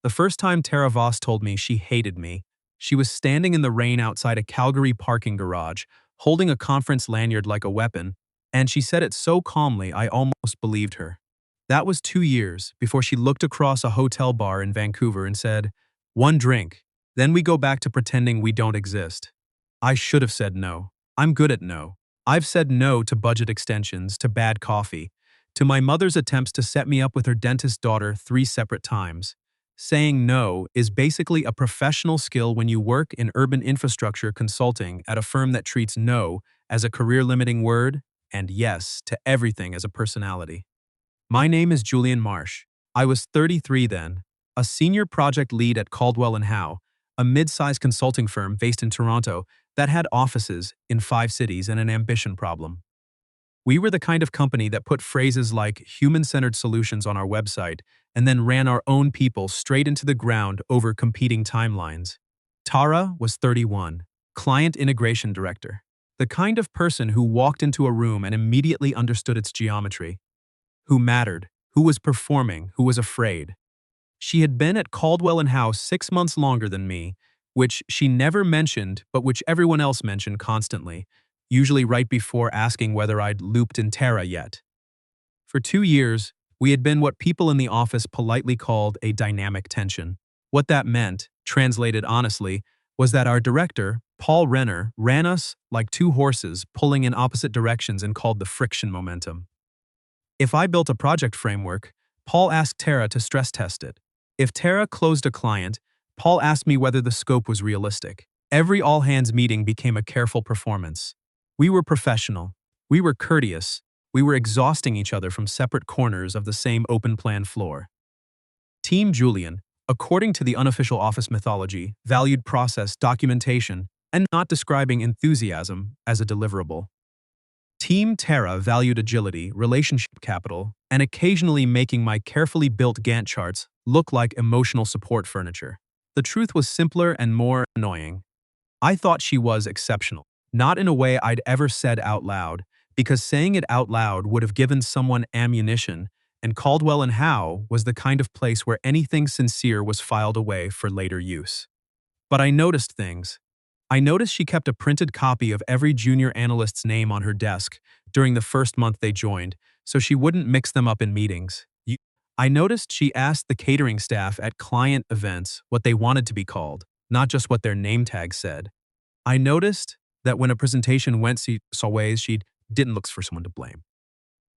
The first time Tara Voss told me she hated me, she was standing in the rain outside a Calgary parking garage, holding a conference lanyard like a weapon, and she said it so calmly I almost believed her. That was 2 years before she looked across a hotel bar in Vancouver and said, "One drink, then we go back to pretending we don't exist." I should have said no. I'm good at no. I've said no to budget extensions, to bad coffee, to my mother's attempts to set me up with her dentist daughter 3 separate times. Saying no is basically a professional skill when you work in urban infrastructure consulting at a firm that treats no as a career-limiting word and yes to everything as a personality. My name is Julian Marsh. I was 33 then, a senior project lead at Caldwell and Howe, a mid-sized consulting firm based in Toronto that had offices in 5 cities and an ambition problem. We were the kind of company that put phrases like human-centered solutions on our website and then ran our own people straight into the ground over competing timelines. Tara was 31, client integration director, the kind of person who walked into a room and immediately understood its geometry, who mattered, who was performing, who was afraid. She had been at Caldwell and Howe 6 months longer than me, which she never mentioned but which everyone else mentioned constantly, usually right before asking whether I'd looped in Tara yet. For 2 years, we had been what people in the office politely called a dynamic tension. What that meant, translated honestly, was that our director, Paul Renner, ran us like two horses pulling in opposite directions and called the friction momentum. If I built a project framework, Paul asked Tara to stress test it. If Tara closed a client, Paul asked me whether the scope was realistic. Every all-hands meeting became a careful performance. We were professional. We were courteous. We were exhausting each other from separate corners of the same open-plan floor. Team Julian, according to the unofficial office mythology, valued process, documentation, and not describing enthusiasm as a deliverable. Team Tara valued agility, relationship capital, and occasionally making my carefully built Gantt charts look like emotional support furniture. The truth was simpler and more annoying. I thought she was exceptional, not in a way I'd ever said out loud, because saying it out loud would have given someone ammunition, and Caldwell and Howe was the kind of place where anything sincere was filed away for later use. But I noticed things. I noticed she kept a printed copy of every junior analyst's name on her desk during the first month they joined, so she wouldn't mix them up in meetings. I noticed she asked the catering staff at client events what they wanted to be called, not just what their name tag said. I noticed that when a presentation went ways, she didn't look for someone to blame.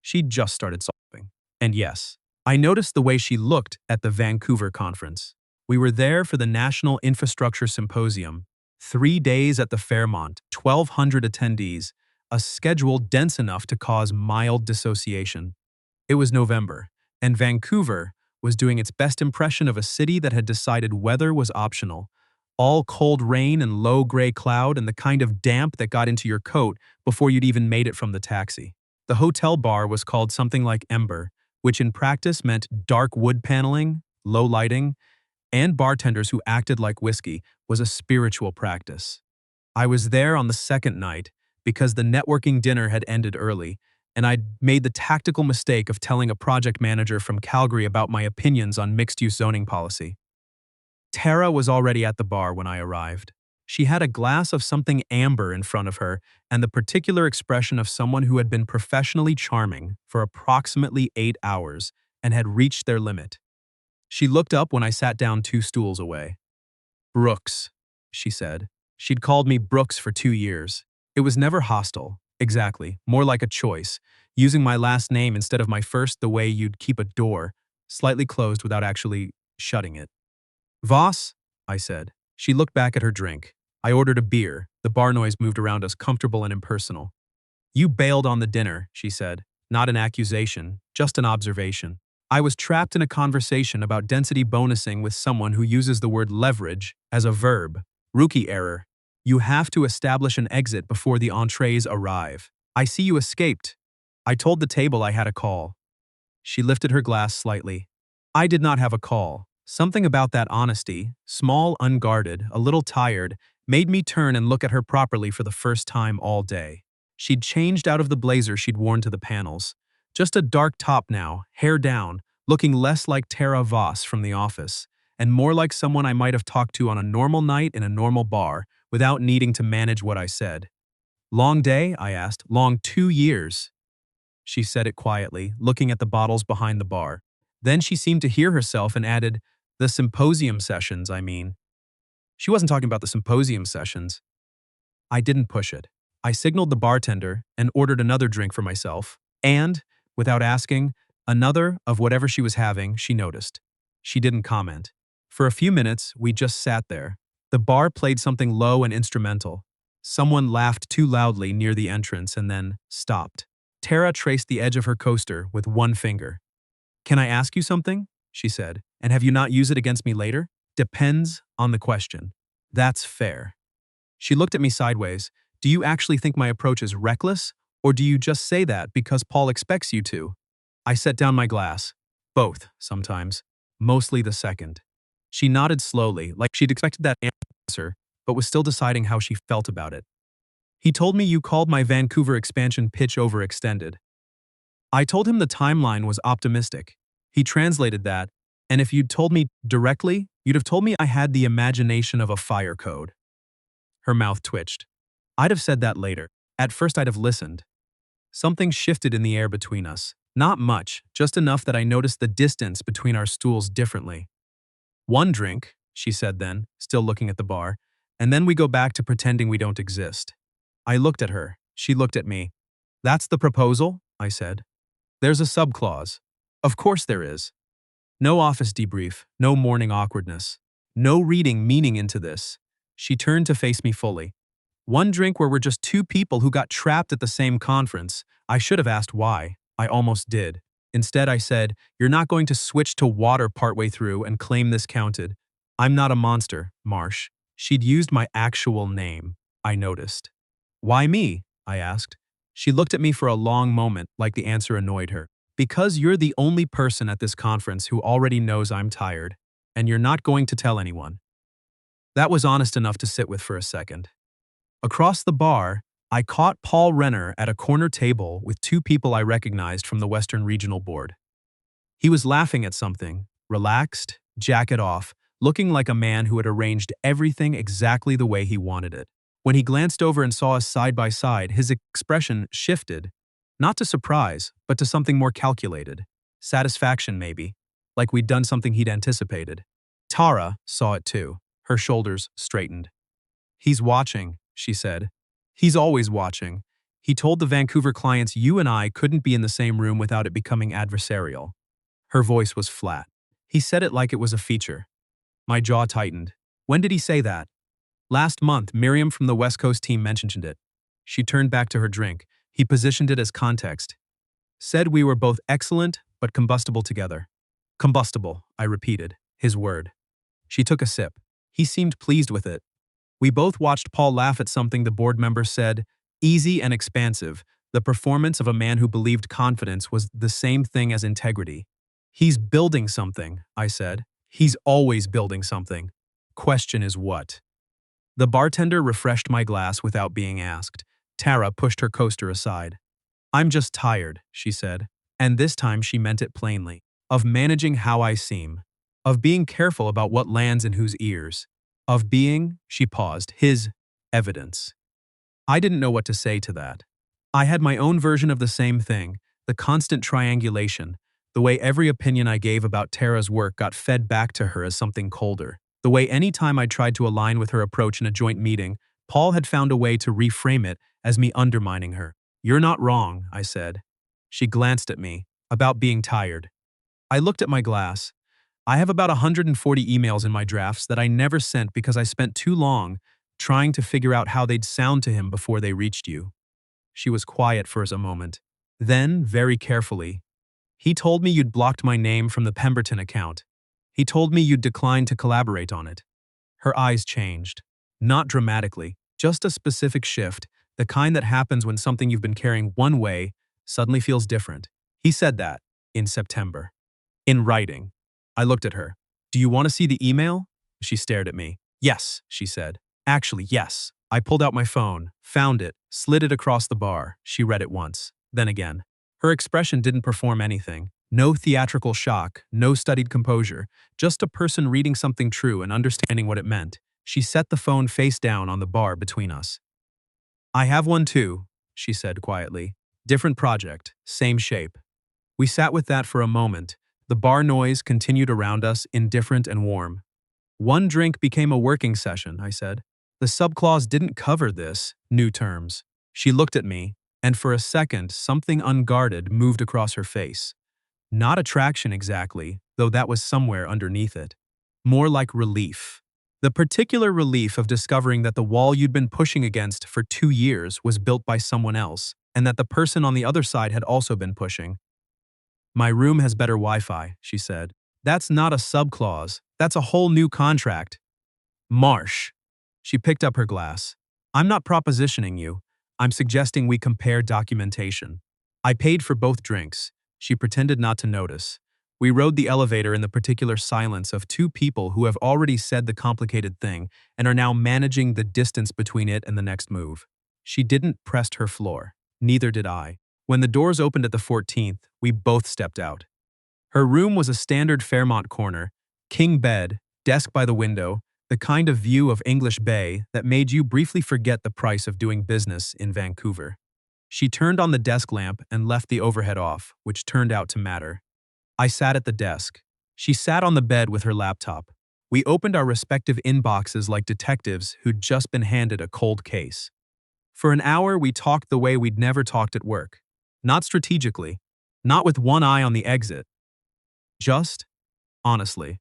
She just started solving. And yes, I noticed the way she looked at the Vancouver conference. We were there for the National Infrastructure Symposium, 3 days at the Fairmont, 1,200 attendees, a schedule dense enough to cause mild dissociation. It was November, and Vancouver was doing its best impression of a city that had decided weather was optional. All cold rain and low gray cloud and the kind of damp that got into your coat before you'd even made it from the taxi. The hotel bar was called something like Ember, which in practice meant dark wood paneling, low lighting, and bartenders who acted like whiskey was a spiritual practice. I was there on the second night because the networking dinner had ended early, and I'd made the tactical mistake of telling a project manager from Calgary about my opinions on mixed-use zoning policy. Tara was already at the bar when I arrived. She had a glass of something amber in front of her and the particular expression of someone who had been professionally charming for approximately 8 hours and had reached their limit. She looked up when I sat down 2 stools away. "Brooks," she said. She'd called me Brooks for 2 years. It was never hostile, exactly, more like a choice, using my last name instead of my first the way you'd keep a door, slightly closed without actually shutting it. "Voss," I said. She looked back at her drink. I ordered a beer. The bar noise moved around us, comfortable and impersonal. "You bailed on the dinner," she said. Not an accusation, just an observation. I was trapped in a conversation about density bonusing with someone who uses the word leverage as a verb. Rookie error. You have to establish an exit before the entrees arrive. "I see you escaped." I told the table I had a call. She lifted her glass slightly. I did not have a call. Something about that honesty, small, unguarded, a little tired, made me turn and look at her properly for the first time all day. She'd changed out of the blazer she'd worn to the panels. Just a dark top now, hair down, looking less like Tara Voss from the office. and more like someone I might have talked to on a normal night in a normal bar without needing to manage what I said. Long day? I asked. Long 2 years. She said it quietly, looking at the bottles behind the bar. Then she seemed to hear herself and added, the symposium sessions, I mean. She wasn't talking about the symposium sessions. I didn't push it. I signaled the bartender and ordered another drink for myself, and, without asking, another of whatever she was having, she noticed. She didn't comment. For a few minutes, we just sat there. The bar played something low and instrumental. Someone laughed too loudly near the entrance and then stopped. Tara traced the edge of her coaster with one finger. Can I ask you something? She said. And have you not used it against me later? Depends on the question. That's fair. She looked at me sideways. Do you actually think my approach is reckless, or do you just say that because Paul expects you to? I set down my glass. Both, sometimes. Mostly the second. She nodded slowly, like she'd expected that answer, but was still deciding how she felt about it. He told me you called my Vancouver expansion pitch overextended. I told him the timeline was optimistic. He translated that, and if you'd told me directly, you'd have told me I had the imagination of a fire code. Her mouth twitched. I'd have said that later. At first I'd have listened. Something shifted in the air between us. Not much, just enough that I noticed the distance between our stools differently. One drink, she said then, still looking at the bar, and then we go back to pretending we don't exist. I looked at her. She looked at me. That's the proposal? I said. There's a subclause. Of course there is. No office debrief, no morning awkwardness. No reading meaning into this. She turned to face me fully. One drink where we're just two people who got trapped at the same conference. I should have asked why. I almost did. Instead, I said, you're not going to switch to water partway through and claim this counted. I'm not a monster, Marsh. She'd used my actual name, I noticed. Why me? I asked. She looked at me for a long moment, like the answer annoyed her. Because you're the only person at this conference who already knows I'm tired, and you're not going to tell anyone. That was honest enough to sit with for a second. Across the bar, I caught Paul Renner at a corner table with two people I recognized from the Western Regional Board. He was laughing at something, relaxed, jacket off, looking like a man who had arranged everything exactly the way he wanted it. When he glanced over and saw us side by side, his expression shifted, not to surprise, but to something more calculated. Satisfaction, maybe, like we'd done something he'd anticipated. Tara saw it too. Her shoulders straightened. He's watching, she said. He's always watching. He told the Vancouver clients you and I couldn't be in the same room without it becoming adversarial. Her voice was flat. He said it like it was a feature. My jaw tightened. When did he say that? Last month, Miriam from the West Coast team mentioned it. She turned back to her drink. He positioned it as context. Said we were both excellent, but combustible together. Combustible, I repeated, his word. She took a sip. He seemed pleased with it. We both watched Paul laugh at something the board member said, easy and expansive, the performance of a man who believed confidence was the same thing as integrity. He's building something, I said. He's always building something. Question is what? The bartender refreshed my glass without being asked. Tara pushed her coaster aside. I'm just tired, she said, and this time she meant it plainly, of managing how I seem, of being careful about what lands in whose ears, of being, she paused, his evidence. I didn't know what to say to that. I had my own version of the same thing, the constant triangulation, the way every opinion I gave about Tara's work got fed back to her as something colder, the way any time I tried to align with her approach in a joint meeting, Paul had found a way to reframe it as me undermining her. You're not wrong, I said. She glanced at me, about being tired. I looked at my glass. I have about 140 emails in my drafts that I never sent because I spent too long trying to figure out how they'd sound to him before they reached you. She was quiet for a moment. Then, very carefully, he told me you'd blocked my name from the Pemberton account. He told me you'd declined to collaborate on it. Her eyes changed. Not dramatically, just a specific shift, the kind that happens when something you've been carrying one way suddenly feels different. He said that in September. In writing. I looked at her. Do you want to see the email? She stared at me. Yes, she said. Actually, yes. I pulled out my phone, found it, slid it across the bar. She read it once, then again. Her expression didn't perform anything. No theatrical shock, no studied composure, just a person reading something true and understanding what it meant. She set the phone face down on the bar between us. I have one too, she said quietly. Different project, same shape. We sat with that for a moment. The bar noise continued around us, indifferent and warm. One drink became a working session, I said. The subclause didn't cover this, new terms. She looked at me, and for a second, something unguarded moved across her face. Not attraction exactly, though that was somewhere underneath it. More like relief. The particular relief of discovering that the wall you'd been pushing against for 2 years was built by someone else, and that the person on the other side had also been pushing. My room has better Wi-Fi, she said. That's not a subclause, that's a whole new contract. Marsh. She picked up her glass. I'm not propositioning you. I'm suggesting we compare documentation. I paid for both drinks. She pretended not to notice. We rode the elevator in the particular silence of two people who have already said the complicated thing and are now managing the distance between it and the next move. She didn't press her floor. Neither did I. When the doors opened at the 14th, we both stepped out. Her room was a standard Fairmont corner, king bed, desk by the window, the kind of view of English Bay that made you briefly forget the price of doing business in Vancouver. She turned on the desk lamp and left the overhead off, which turned out to matter. I sat at the desk. She sat on the bed with her laptop. We opened our respective inboxes like detectives who'd just been handed a cold case. For an hour, we talked the way we'd never talked at work. Not strategically, not with one eye on the exit. Just, honestly.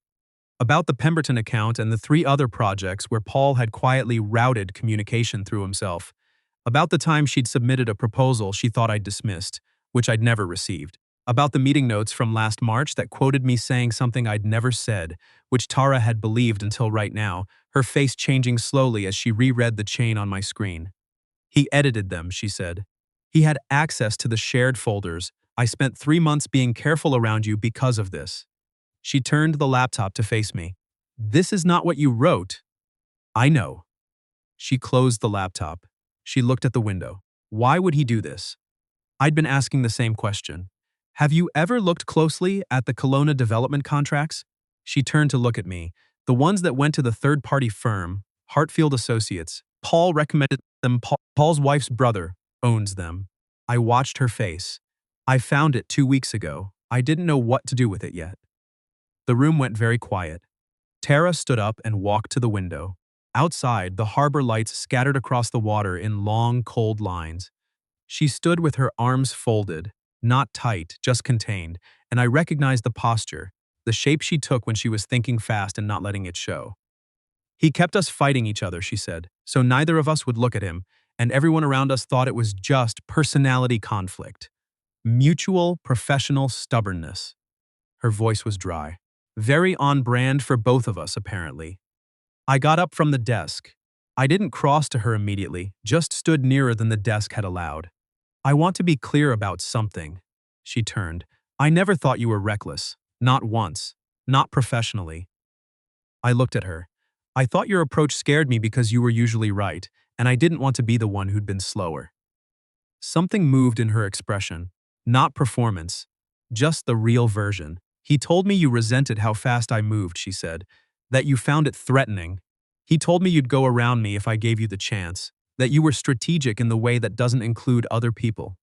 About the Pemberton account and the 3 other projects where Paul had quietly routed communication through himself. About the time she'd submitted a proposal she thought I'd dismissed, which I'd never received. About the meeting notes from last March that quoted me saying something I'd never said, which Tara had believed until right now, her face changing slowly as she reread the chain on my screen. He edited them, she said. He had access to the shared folders. I spent 3 months being careful around you because of this. She turned the laptop to face me. This is not what you wrote. I know. She closed the laptop. She looked at the window. Why would he do this? I'd been asking the same question. Have you ever looked closely at the Kelowna development contracts? She turned to look at me. The ones that went to the third-party firm, Hartfield Associates. Paul recommended them. Paul's wife's brother owns them. I watched her face. I found it 2 weeks ago. I didn't know what to do with it yet. The room went very quiet. Tara stood up and walked to the window. Outside, the harbor lights scattered across the water in long, cold lines. She stood with her arms folded, not tight, just contained, and I recognized the posture, the shape she took when she was thinking fast and not letting it show. He kept us fighting each other, she said, so neither of us would look at him, and everyone around us thought it was just personality conflict. Mutual, professional stubbornness. Her voice was dry. Very on brand for both of us, apparently. I got up from the desk. I didn't cross to her immediately, just stood nearer than the desk had allowed. I want to be clear about something. She turned. I never thought you were reckless. Not once. Not professionally. I looked at her. I thought your approach scared me because you were usually right, and I didn't want to be the one who'd been slower. Something moved in her expression. Not performance. Just the real version. He told me you resented how fast I moved, she said. That you found it threatening. He told me you'd go around me if I gave you the chance. That you were strategic in the way that doesn't include other people.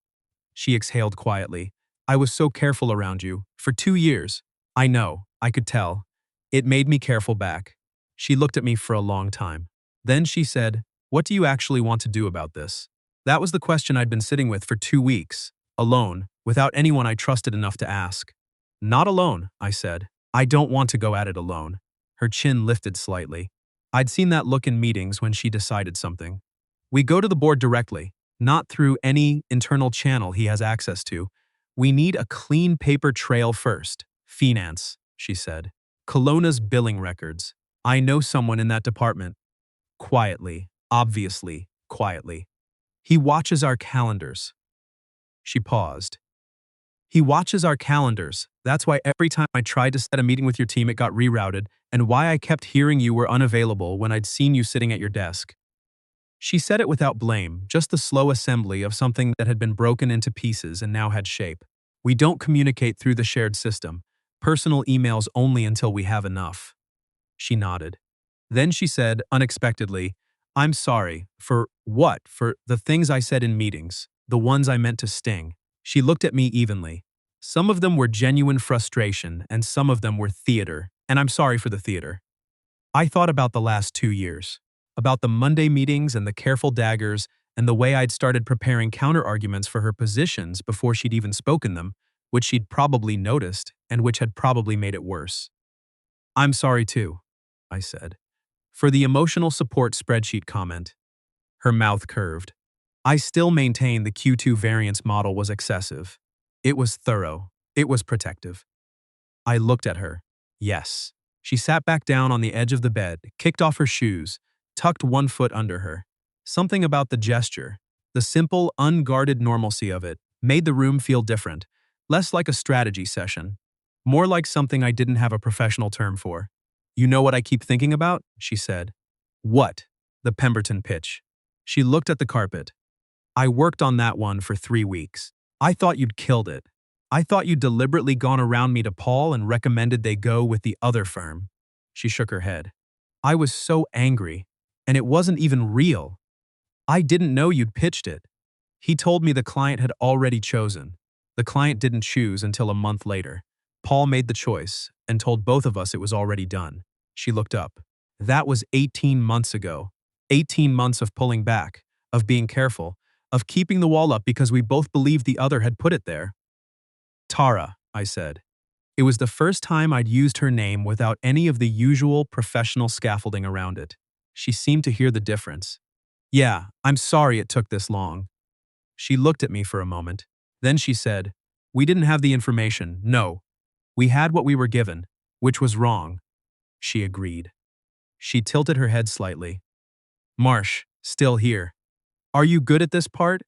She exhaled quietly. I was so careful around you. For 2 years. I know. I could tell. It made me careful back. She looked at me for a long time. Then she said, what do you actually want to do about this? That was the question I'd been sitting with for 2 weeks. Alone, without anyone I trusted enough to ask. Not alone, I said. I don't want to go at it alone. Her chin lifted slightly. I'd seen that look in meetings when she decided something. We go to the board directly, not through any internal channel he has access to. We need a clean paper trail first. Finance, she said. Kelowna's billing records. I know someone in that department. Quietly, obviously, quietly. He watches our calendars. She paused. He watches our calendars. That's why every time I tried to set a meeting with your team, it got rerouted, and why I kept hearing you were unavailable when I'd seen you sitting at your desk. She said it without blame, just the slow assembly of something that had been broken into pieces and now had shape. We don't communicate through the shared system. Personal emails only until we have enough. She nodded. Then she said, unexpectedly, I'm sorry. For what? For the things I said in meetings, the ones I meant to sting. She looked at me evenly. Some of them were genuine frustration, and some of them were theater, and I'm sorry for the theater. I thought about the last 2 years, about the Monday meetings and the careful daggers, and the way I'd started preparing counterarguments for her positions before she'd even spoken them, which she'd probably noticed, and which had probably made it worse. I'm sorry too, I said. For the emotional support spreadsheet comment. Her mouth curved. I still maintain the Q2 variance model was excessive. It was thorough. It was protective. I looked at her. Yes. She sat back down on the edge of the bed, kicked off her shoes, tucked one foot under her. Something about the gesture, the simple, unguarded normalcy of it, made the room feel different, less like a strategy session, more like something I didn't have a professional term for. You know what I keep thinking about? She said. What? The Pemberton pitch. She looked at the carpet. I worked on that one for 3 weeks. I thought you'd killed it. I thought you'd deliberately gone around me to Paul and recommended they go with the other firm. She shook her head. I was so angry, and it wasn't even real. I didn't know you'd pitched it. He told me the client had already chosen. The client didn't choose until a month later. Paul made the choice and told both of us it was already done. She looked up. That was 18 months ago. 18 months of pulling back, of being careful, of keeping the wall up because we both believed the other had put it there. Tara, I said. It was the first time I'd used her name without any of the usual professional scaffolding around it. She seemed to hear the difference. Yeah, I'm sorry it took this long. She looked at me for a moment. Then she said, we didn't have the information, no. We had what we were given, which was wrong. She agreed. She tilted her head slightly. Marsh, still here. Are you good at this part?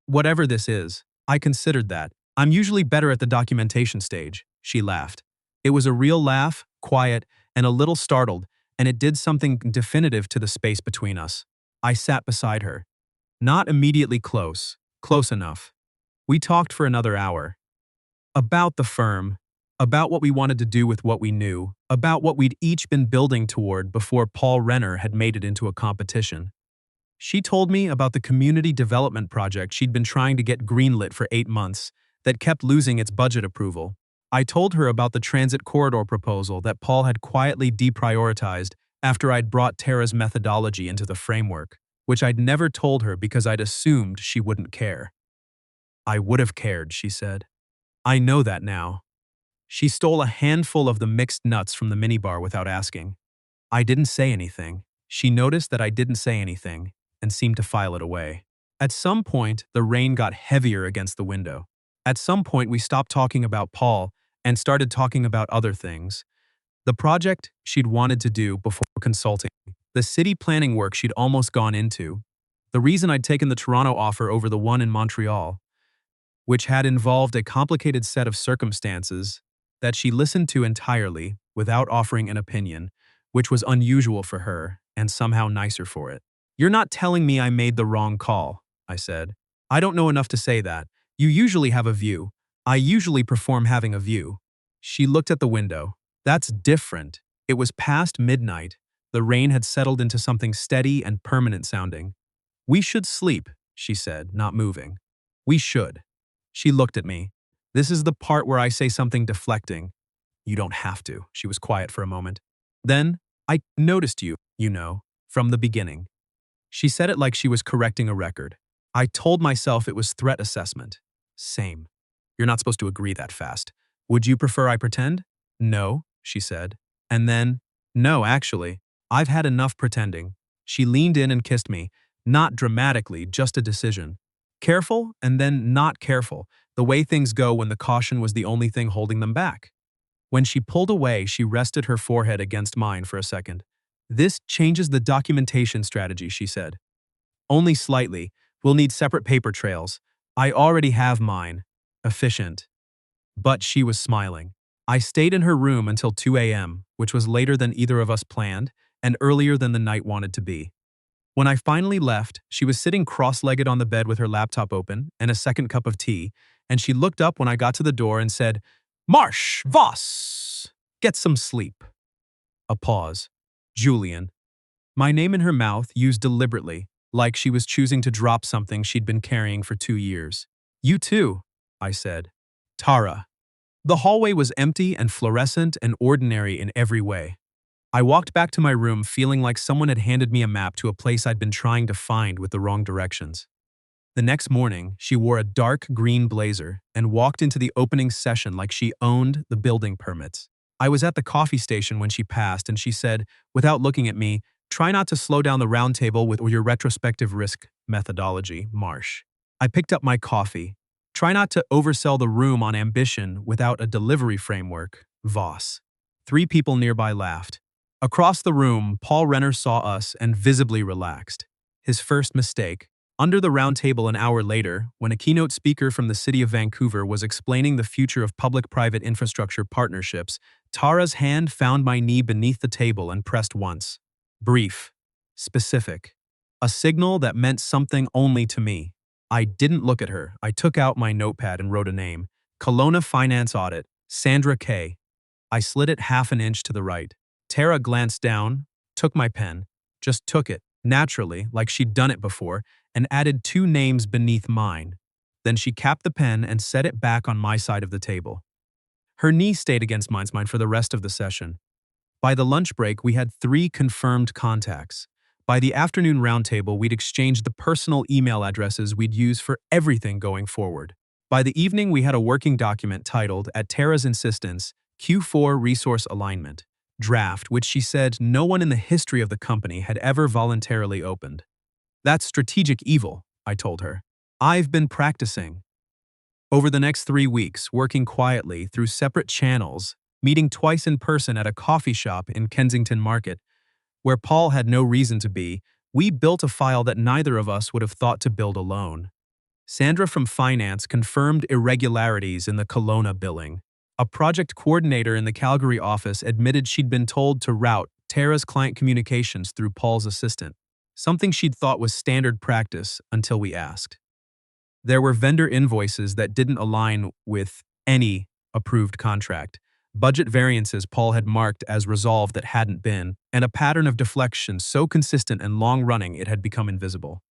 Whatever this is. I considered that. I'm usually better at the documentation stage, she laughed. It was a real laugh, quiet, and a little startled, and it did something definitive to the space between us. I sat beside her. Not immediately close, close enough. We talked for another hour. About the firm, about what we wanted to do with what we knew, about what we'd each been building toward before Paul Renner had made it into a competition. She told me about the community development project she'd been trying to get greenlit for 8 months that kept losing its budget approval. I told her about the transit corridor proposal that Paul had quietly deprioritized after I'd brought Tara's methodology into the framework, which I'd never told her because I'd assumed she wouldn't care. I would have cared, she said. I know that now. She stole a handful of the mixed nuts from the minibar without asking. I didn't say anything. She noticed that I didn't say anything and seemed to file it away. At some point, the rain got heavier against the window. At some point, we stopped talking about Paul and started talking about other things. The project she'd wanted to do before consulting, the city planning work she'd almost gone into, the reason I'd taken the Toronto offer over the one in Montreal, which had involved a complicated set of circumstances that she listened to entirely without offering an opinion, which was unusual for her and somehow nicer for it. You're not telling me I made the wrong call, I said. I don't know enough to say that. You usually have a view. I usually perform having a view. She looked at the window. That's different. It was past midnight. The rain had settled into something steady and permanent sounding. We should sleep, she said, not moving. We should. She looked at me. This is the part where I say something deflecting. You don't have to. She was quiet for a moment. Then, I noticed you, from the beginning. She said it like she was correcting a record. I told myself it was threat assessment. Same. You're not supposed to agree that fast. Would you prefer I pretend? No, she said. And then, no, actually, I've had enough pretending. She leaned in and kissed me, not dramatically, just a decision. Careful and then not careful, the way things go when the caution was the only thing holding them back. When she pulled away, she rested her forehead against mine for a second. This changes the documentation strategy, she said. Only slightly. We'll need separate paper trails. I already have mine. Efficient. But she was smiling. I stayed in her room until 2 a.m., which was later than either of us planned and earlier than the night wanted to be. When I finally left, she was sitting cross-legged on the bed with her laptop open and a second cup of tea, and she looked up when I got to the door and said, "Marsh, Voss, get some sleep." A pause. Julian. My name in her mouth, used deliberately, like she was choosing to drop something she'd been carrying for 2 years. "You too," I said. "Tara." The hallway was empty and fluorescent and ordinary in every way. I walked back to my room feeling like someone had handed me a map to a place I'd been trying to find with the wrong directions. The next morning, she wore a dark green blazer and walked into the opening session like she owned the building permits. I was at the coffee station when she passed, and she said, without looking at me, "Try not to slow down the round table with your retrospective risk methodology, Marsh." I picked up my coffee. "Try not to oversell the room on ambition without a delivery framework, Voss." 3 people nearby laughed. Across the room, Paul Renner saw us and visibly relaxed. His first mistake. Under the round table an hour later, when a keynote speaker from the city of Vancouver was explaining the future of public-private infrastructure partnerships, Tara's hand found my knee beneath the table and pressed once. Brief. Specific. A signal that meant something only to me. I didn't look at her. I took out my notepad and wrote a name. Kelowna Finance Audit, Sandra K. I slid it half an inch to the right. Tara glanced down, took my pen, just took it, naturally, like she'd done it before, and added 2 names beneath mine. Then she capped the pen and set it back on my side of the table. Her knee stayed against mine for the rest of the session. By the lunch break, we had 3 confirmed contacts. By the afternoon roundtable, we'd exchanged the personal email addresses we'd use for everything going forward. By the evening, we had a working document titled, at Tara's insistence, Q4 Resource Alignment Draft, which she said no one in the history of the company had ever voluntarily opened. "That's strategic evil," I told her. "I've been practicing." Over the next 3 weeks, working quietly through separate channels, meeting twice in person at a coffee shop in Kensington Market, where Paul had no reason to be, we built a file that neither of us would have thought to build alone. Sandra from Finance confirmed irregularities in the Kelowna billing. A project coordinator in the Calgary office admitted she'd been told to route Tara's client communications through Paul's assistant, something she'd thought was standard practice until we asked. There were vendor invoices that didn't align with any approved contract, budget variances Paul had marked as resolved that hadn't been, and a pattern of deflection so consistent and long-running it had become invisible.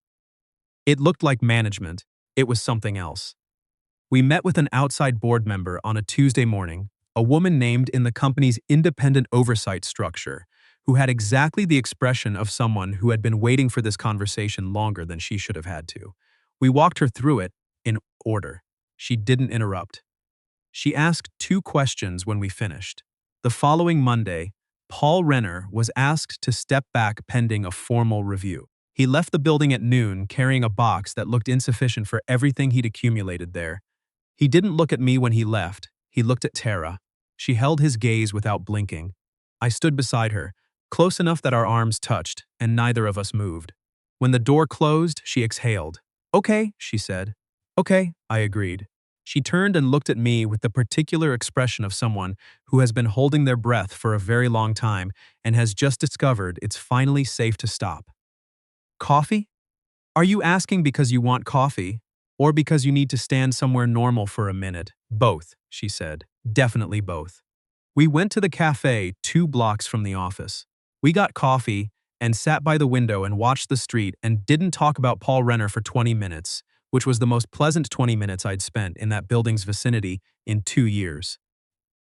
It looked like management. It was something else. We met with an outside board member on a Tuesday morning, a woman named in the company's independent oversight structure, who had exactly the expression of someone who had been waiting for this conversation longer than she should have had to. We walked her through it in order. She didn't interrupt. She asked 2 questions when we finished. The following Monday, Paul Renner was asked to step back pending a formal review. He left the building at noon carrying a box that looked insufficient for everything he'd accumulated there. He didn't look at me when he left. He looked at Tara. She held his gaze without blinking. I stood beside her, close enough that our arms touched, and neither of us moved. When the door closed, she exhaled. "Okay," she said. "Okay," I agreed. She turned and looked at me with the particular expression of someone who has been holding their breath for a very long time and has just discovered it's finally safe to stop. "Coffee? Are you asking because you want coffee, or because you need to stand somewhere normal for a minute?" "Both," she said. "Definitely both." We went to the cafe 2 blocks from the office. We got coffee and sat by the window and watched the street and didn't talk about Paul Renner for 20 minutes, which was the most pleasant 20 minutes I'd spent in that building's vicinity in 2 years.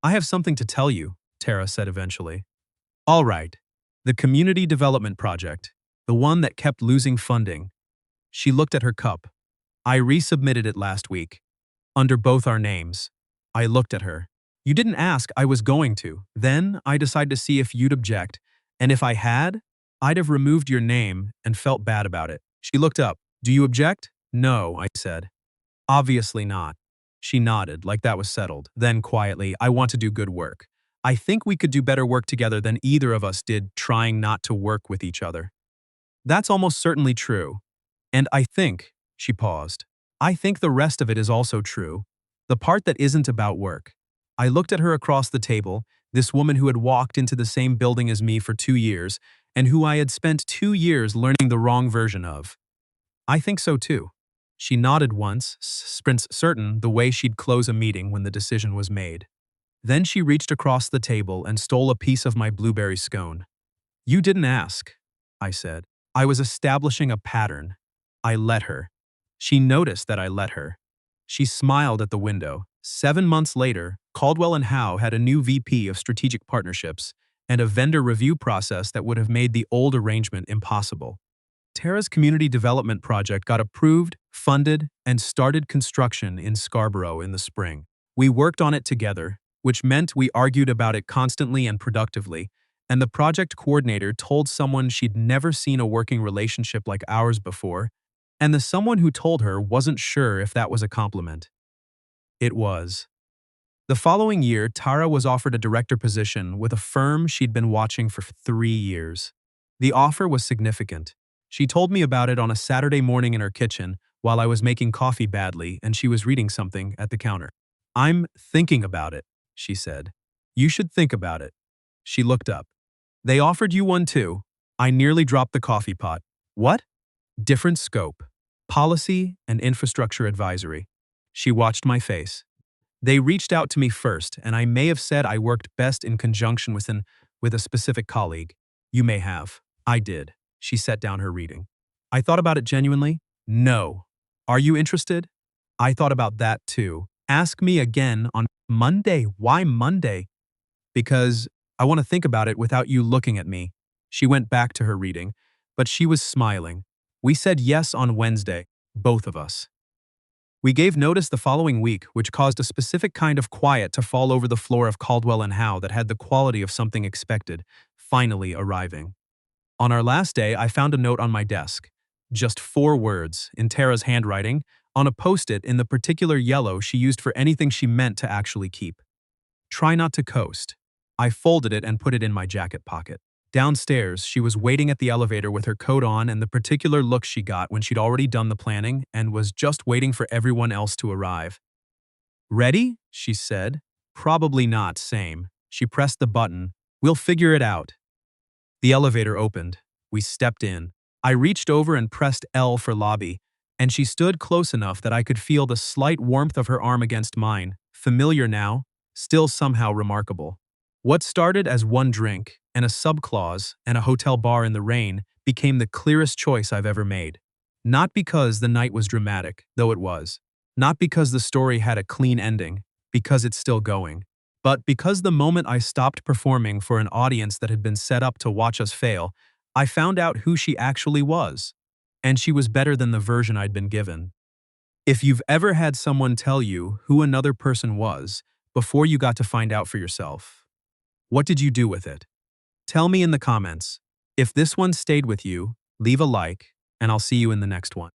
"I have something to tell you," Tara said eventually. "All right. The community development project, the one that kept losing funding." She looked at her cup. "I resubmitted it last week. Under both our names." I looked at her. "You didn't ask, I was going to. Then I decided to see if you'd object, and if I had, I'd have removed your name and felt bad about it." She looked up. "Do you object?" "No," I said. "Obviously not." She nodded, like that was settled. Then quietly, "I want to do good work. I think we could do better work together than either of us did trying not to work with each other." "That's almost certainly true. And I think," she paused, "I think the rest of it is also true. The part that isn't about work." I looked at her across the table, this woman who had walked into the same building as me for 2 years, and who I had spent 2 years learning the wrong version of. "I think so too." She nodded once, certain the way she'd close a meeting when the decision was made. Then she reached across the table and stole a piece of my blueberry scone. You didn't ask, I said. I was establishing a pattern. I let her. She noticed that I let her. She smiled at the window. 7 months later, Caldwell and Howe had a new VP of strategic partnerships and a vendor review process that would have made the old arrangement impossible. Tara's community development project got approved, funded, and started construction in Scarborough in the spring. We worked on it together, which meant we argued about it constantly and productively, and the project coordinator told someone she'd never seen a working relationship like ours before, and the someone who told her wasn't sure if that was a compliment. It was. The following year, Tara was offered a director position with a firm she'd been watching for 3 years. The offer was significant. She told me about it on a Saturday morning in her kitchen while I was making coffee badly and she was reading something at the counter. I'm thinking about it, she said. You should think about it. She looked up. They offered you one too. I nearly dropped the coffee pot. What? Different scope. Policy and infrastructure advisory. She watched my face. They reached out to me first, and I may have said I worked best in conjunction with a specific colleague. You may have. I did. She set down her reading. I thought about it genuinely. No. Are you interested? I thought about that too. Ask me again on Monday. Why Monday? Because I want to think about it without you looking at me. She went back to her reading, but she was smiling. We said yes on Wednesday, both of us. We gave notice the following week, which caused a specific kind of quiet to fall over the floor of Caldwell and Howe that had the quality of something expected, finally arriving. On our last day, I found a note on my desk. Just 4 words, in Tara's handwriting, on a post-it in the particular yellow she used for anything she meant to actually keep. Try not to coast. I folded it and put it in my jacket pocket. Downstairs, she was waiting at the elevator with her coat on and the particular look she got when she'd already done the planning and was just waiting for everyone else to arrive. Ready? She said. Probably not, same. She pressed the button. We'll figure it out. The elevator opened. We stepped in. I reached over and pressed L for lobby, and she stood close enough that I could feel the slight warmth of her arm against mine, familiar now, still somehow remarkable. What started as one drink, and a subclause, and a hotel bar in the rain became the clearest choice I've ever made. Not because the night was dramatic, though it was. Not because the story had a clean ending, because it's still going. But because the moment I stopped performing for an audience that had been set up to watch us fail, I found out who she actually was. And she was better than the version I'd been given. If you've ever had someone tell you who another person was before you got to find out for yourself, what did you do with it? Tell me in the comments. If this one stayed with you, leave a like, and I'll see you in the next one.